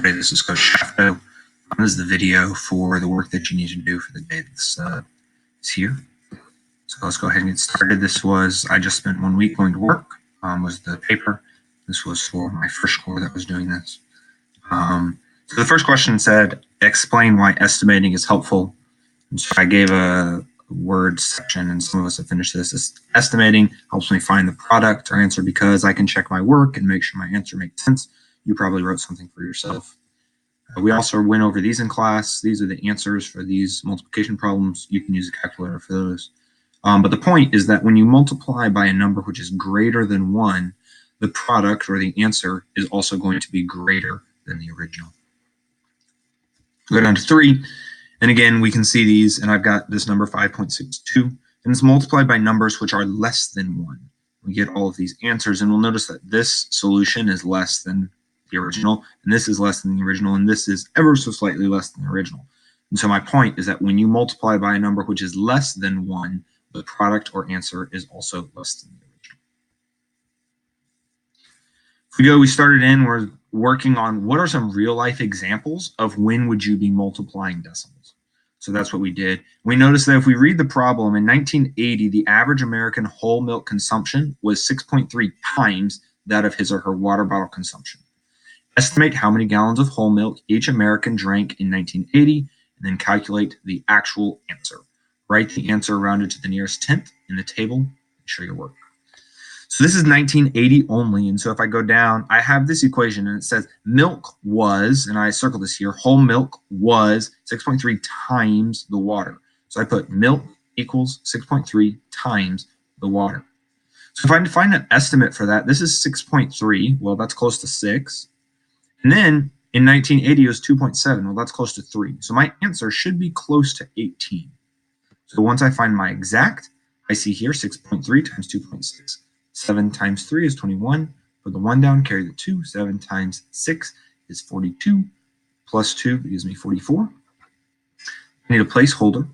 everybody. This is Coach Shafto. This is the video for the work that you need to do for the day that's here. So let's go ahead and get started. This was, I just spent 1 week going to work, was the paper. This was for my first score that was doing this. So the first question said, explain why estimating is helpful. And so I gave a word section, and some of us have finished this. Estimating helps me find the product or answer because I can check my work and make sure my answer makes sense. You probably wrote something for yourself. We also went over these in class. These are the answers for these multiplication problems. You can use a calculator for those. But the point is that when you multiply by a number which is greater than 1, the product or the answer is also going to be greater than the original. Go down to 3. And again, we can see these, and I've got this number 5.62, and it's multiplied by numbers which are less than 1. We get all of these answers, and we'll notice that this solution is less than the original, and this is less than the original, and this is ever so slightly less than the original. And so my point is that when you multiply by a number which is less than 1, the product or answer is also less than the original. If we started in, we're working on what are some real life examples of when would you be multiplying decimals. So that's what we did. We noticed that if we read the problem, in 1980, the average American whole milk consumption was 6.3 times that of his or her water bottle consumption. Estimate how many gallons of whole milk each American drank in 1980, and then calculate the actual answer. Write the answer rounded to the nearest tenth in the table and show your work. So this is 1980 only, and so if I go down, I have this equation, and it says milk was, and I circle this here, whole milk was 6.3 times the water. So I put milk equals 6.3 times the water. So if I find an estimate for that, this is 6.3. Well, that's close to 6. And then in 1980, it was 2.7. Well, that's close to 3. So my answer should be close to 18. So once I find my exact, I see here 6.3 times 2.6. 7 times 3 is 21. Put the 1 down, carry the 2. 7 times 6 is 42. Plus 2 gives me 44. I need a placeholder.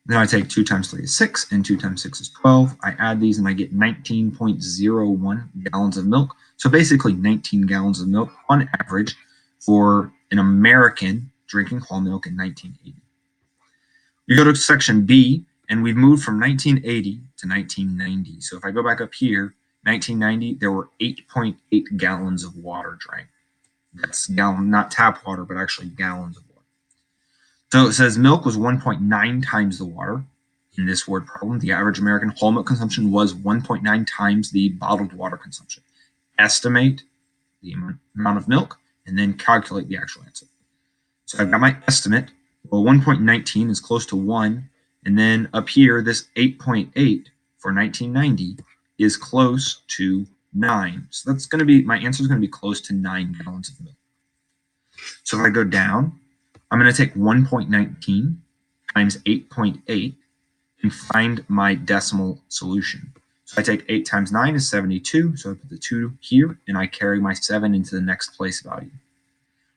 Then I take 2 times 3 is 6, and 2 times 6 is 12. I add these, and I get 19.01 gallons of milk. So basically 19 gallons of milk on average for an American drinking whole milk in 1980. You go to section B, and we've moved from 1980 to 1990. So if I go back up here, 1990, there were 8.8 gallons of water drank. That's gallon, not tap water, but actually gallons of water. So it says milk was 1.9 times the water in this word problem. The average American whole milk consumption was 1.9 times the bottled water consumption. Estimate the amount of milk and then calculate the actual answer. So I've got my estimate. Well, 1.19 is close to 1. And then up here, this 8.8 for 1990 is close to 9. So that's going to be, my answer is going to be close to 9 gallons of milk. So if I go down, I'm going to take 1.19 times 8.8 and find my decimal solution. So I take 8 times 9 is 72. So I put the 2 here, and I carry my 7 into the next place value.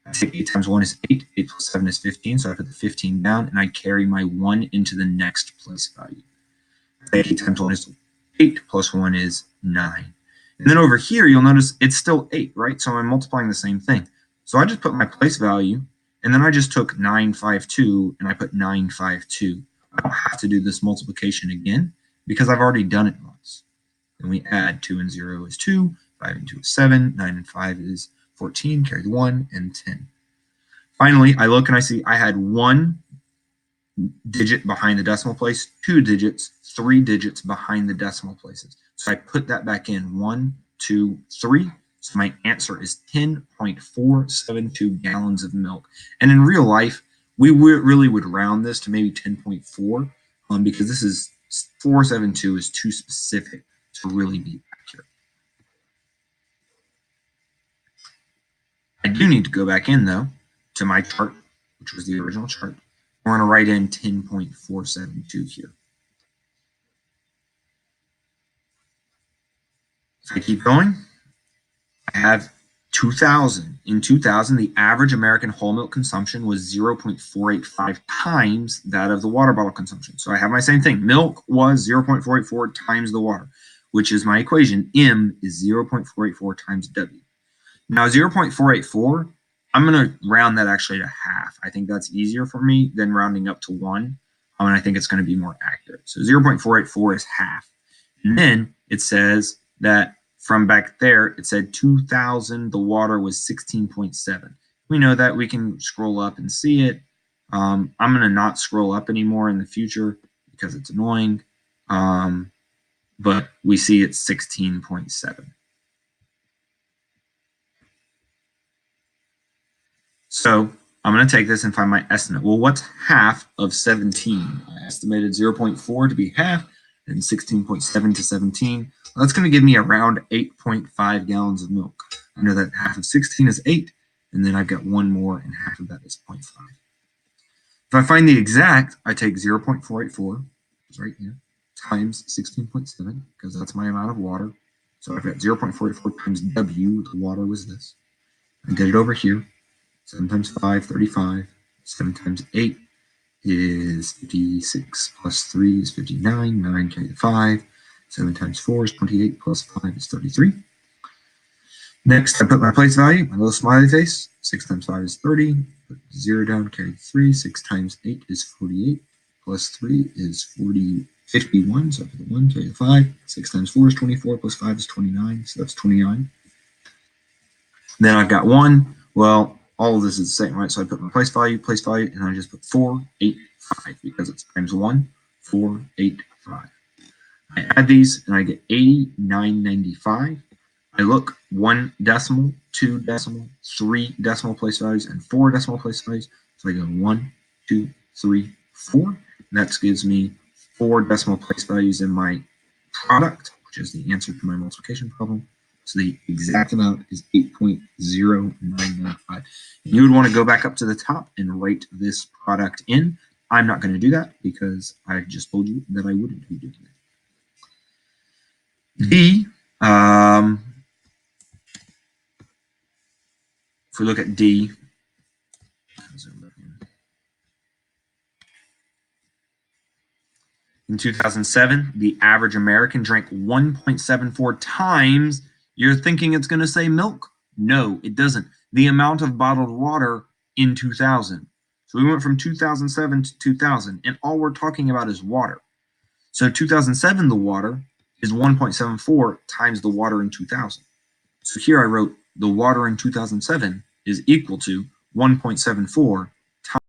I take 8 times 1 is 8. 8 plus 7 is 15. So I put the 15 down, and I carry my 1 into the next place value. I take 8 times 1 is 8 plus 1 is 9. And then over here, you'll notice it's still 8, right? So I'm multiplying the same thing. So I just put my place value, and then I just took 952, and I put 952. I don't have to do this multiplication again because I've already done it once. Then we add 2 and 0 is 2, 5 and 2 is 7, 9 and 5 is 14, carry the 1, and 10. Finally, I look and I see I had 1 digit behind the decimal place, 2 digits, 3 digits behind the decimal places. So I put that back in, 1, 2, 3. So my answer is 10.472 gallons of milk. And in real life, we really would round this to maybe 10.4 because this is 472 is too specific to really be accurate. I do need to go back in, though, to my chart, which was the original chart. We're going to write in 10.472 here. If I keep going, I have 2000. In 2000, the average American whole milk consumption was 0.485 times that of the water bottle consumption. So I have my same thing. Milk was 0.484 times the water, which is my equation. M is 0.484 times W. Now 0.484, I'm going to round that actually to half. I think that's easier for me than rounding up to 1. And I think it's going to be more accurate. So 0.484 is half. And then it says that from back there, it said 2000, the water was 16.7. We know that. We can scroll up and see it. I'm going to not scroll up anymore in the future because it's annoying. But we see it's 16.7. So I'm going to take this and find my estimate. Well, what's half of 17? I estimated 0.4 to be half and 16.7 to 17. Well, that's going to give me around 8.5 gallons of milk. I know that half of 16 is 8, and then I've got one more, and half of that is 0.5. If I find the exact, I take 0.484, which is right here, times 16.7, because that's my amount of water. So I've got 0.484 times W, the water was this. I did it over here. 7 times 5, 35. 7 times 8 is 56, plus 3 is 59. 9 carry the 5. 7 times 4 is 28, plus 5 is 33. Next, I put my place value, my little smiley face. 6 times 5 is 30. Put 0 down, carry 3. 6 times 8 is 48, plus 3 is 51. So I put the 1, carry the 5. 6 times 4 is 24, plus 5 is 29. So that's 29. Then I've got 1. Well, all of this is the same, right? So I put my place value, and I just put 4, 8, 5 because it's times 1, 4, 8, 5. I add these and I get 89.95. I look 1 decimal, 2 decimal, 3 decimal place values, and 4 decimal place values. So I go 1, 2, 3, 4. And that gives me 4 decimal place values in my product, which is the answer to my multiplication problem. So the exact amount is 8.0995. You would want to go back up to the top and write this product in. I'm not going to do that because I just told you that I wouldn't be doing that. D, if we look at D, in 2007, the average American drank 1.74 times. You're thinking it's going to say milk? No, it doesn't. The amount of bottled water in 2000. So we went from 2007 to 2000, and all we're talking about is water. So 2007, the water is 1.74 times the water in 2000. So here I wrote the water in 2007 is equal to 1.74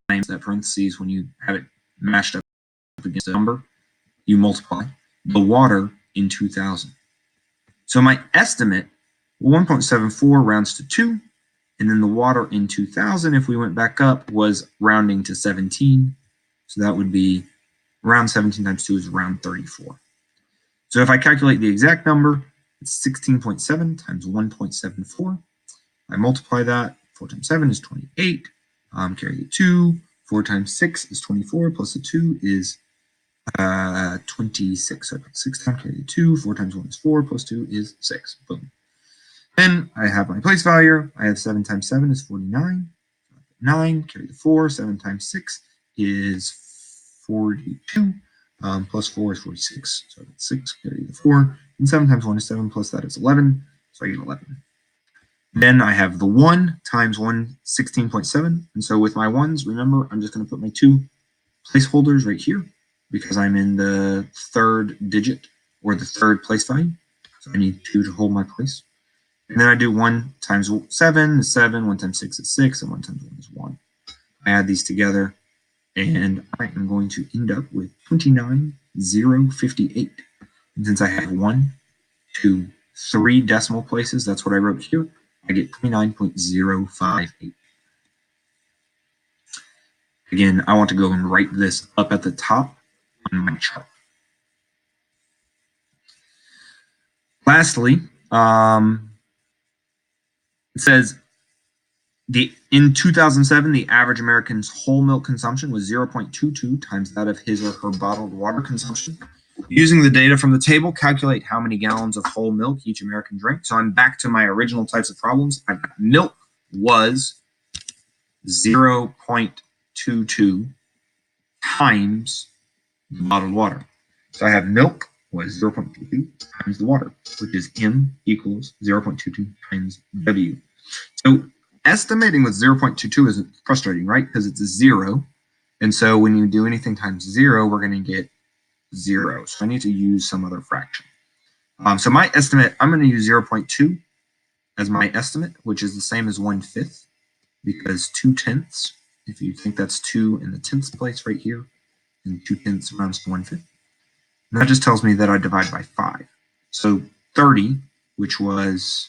times that parentheses when you have it mashed up against a number. You multiply the water in 2000. So my estimate, 1.74 rounds to 2, and then the water in 2000, if we went back up, was rounding to 17. So that would be around 17 times 2 is around 34. So if I calculate the exact number, it's 16.7 times 1.74. I multiply that, 4 times 7 is 28. Carry the 2. 4 times 6 is 24, plus the 2 is 26. So I put 6 times, carry the 2. 4 times 1 is 4, plus 2 is 6. Boom. Then I have my place value. I have 7 times 7 is 49. 9, carry the 4. 7 times 6 is 42. Plus 4 is 46. So I get 6, carry the 4. And 7 times 1 is 7, plus that is 11. So I get 11. Then I have the 1 times 1, 16.7. And so with my 1s, remember, I'm just going to put my 2 placeholders right here because I'm in the 3rd digit or the 3rd place value. So I need 2 to hold my place. And then I do 1 times 7 is 7, 1 times 6 is 6, and 1 times 1 is 1. I add these together, and I am going to end up with 29,058. And since I have 1, 2, 3 decimal places, that's what I wrote here, I get 29.058. Again, I want to go and write this up at the top on my chart. Lastly, it says in 2007, the average American's whole milk consumption was 0.22 times that of his or her bottled water consumption. Using the data from the table, calculate how many gallons of whole milk each American drank. So I'm back to my original types of problems. Milk was 0.22 times the bottled water. So I have milk was 0.22 times the water, which is M equals 0.22 times W. So estimating with 0.22 is frustrating, right? Because it's a 0. And so when you do anything times 0, we're going to get 0. So I need to use some other fraction. So my estimate, I'm going to use 0.2 as my estimate, which is the same as 1/5, because 2/10, if you think that's 2 in the tenths place right here, and 2/10 rounds to 1/5. And that just tells me that I divide by 5. So 30, which was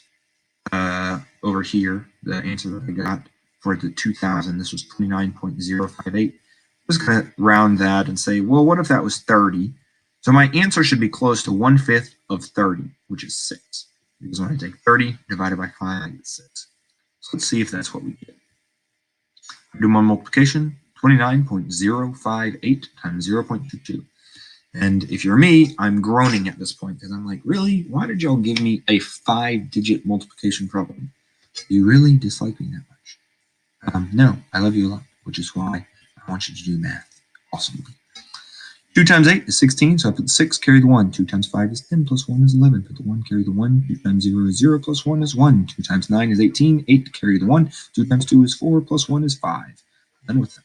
over here, the answer that I got for the 2000, this was 29.058. I'm just going to round that and say, well, what if that was 30? So my answer should be close to 1/5 of 30, which is 6. Because when I take 30 divided by 5, I get 6. So let's see if that's what we get. I do my multiplication, 29.058 times 0.22. And if you're me, I'm groaning at this point because I'm like, really? Why did y'all give me a 5-digit multiplication problem? Do you really dislike me that much? No, I love you a lot, which is why I want you to do math awesomely. 2 times 8 is 16, so I put the 6, carry the 1. 2 times 5 is 10, plus 1 is 11. Put the 1, carry the 1. 2 times 0 is 0, plus 1 is 1. 2 times 9 is 18. 8, carry the 1. 2 times 2 is 4, plus 1 is 5. Done with that.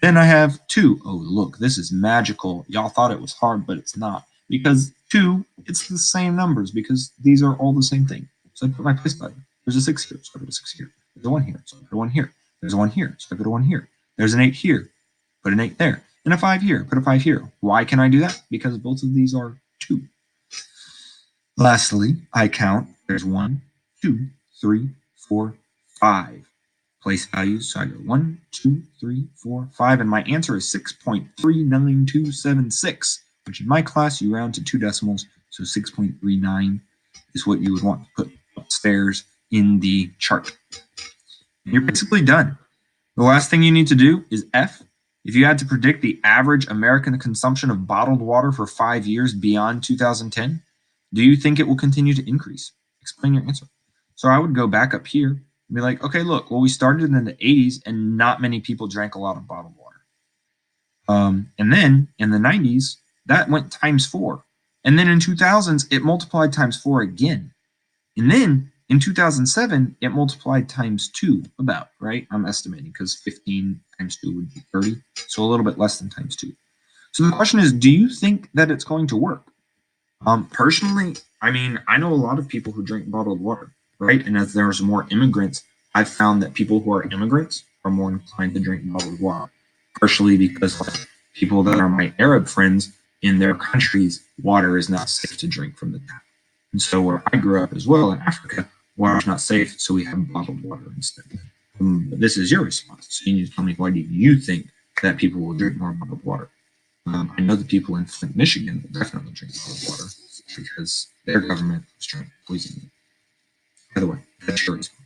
Then I have 2. Oh, look, this is magical. Y'all thought it was hard, but it's not. Because 2, it's the same numbers, because these are all the same thing. So I put my place value. There's a 6 here, so I put a 6 here. There's a 1 here, so I put a 1 here. There's a 1 here, so I put a 1 here. There's an 8 here, put an 8 there. And a 5 here, put a 5 here. Why can I do that? Because both of these are 2. Lastly, I count. There's 1, 2, 3, 4, 5 place values. So I go 1, 2, 3, 4, 5, and my answer is 6.39276, which in my class you round to 2 decimals. So 6.39 is what you would want to put upstairs in the chart. And you're basically done. The last thing you need to do is F. If you had to predict the average American consumption of bottled water for 5 years beyond 2010, do you think it will continue to increase? Explain your answer. So I would go back up here and be like, okay, look, well, we started in the 80s and not many people drank a lot of bottled water. And then in the 90s, that went times 4. And then in 2000s, it multiplied times 4 again. And then in 2007, it multiplied times 2 about, right? I'm estimating because 15 times 2 would be 30. So a little bit less than times 2. So the question is, do you think that it's going to work? Personally, I mean, I know a lot of people who drink bottled water, right? And as there's more immigrants, I've found that people who are immigrants are more inclined to drink bottled water, partially because like, people that are my Arab friends in their countries, water is not safe to drink from the tap. And so where I grew up as well in Africa, water is not safe, so we have bottled water instead. But this is your response. So you need to tell me, why do you think that people will drink more bottled water? I know the people in Flint, Michigan will definitely drink bottled water because their government is trying to poison them. By the way, that's your response.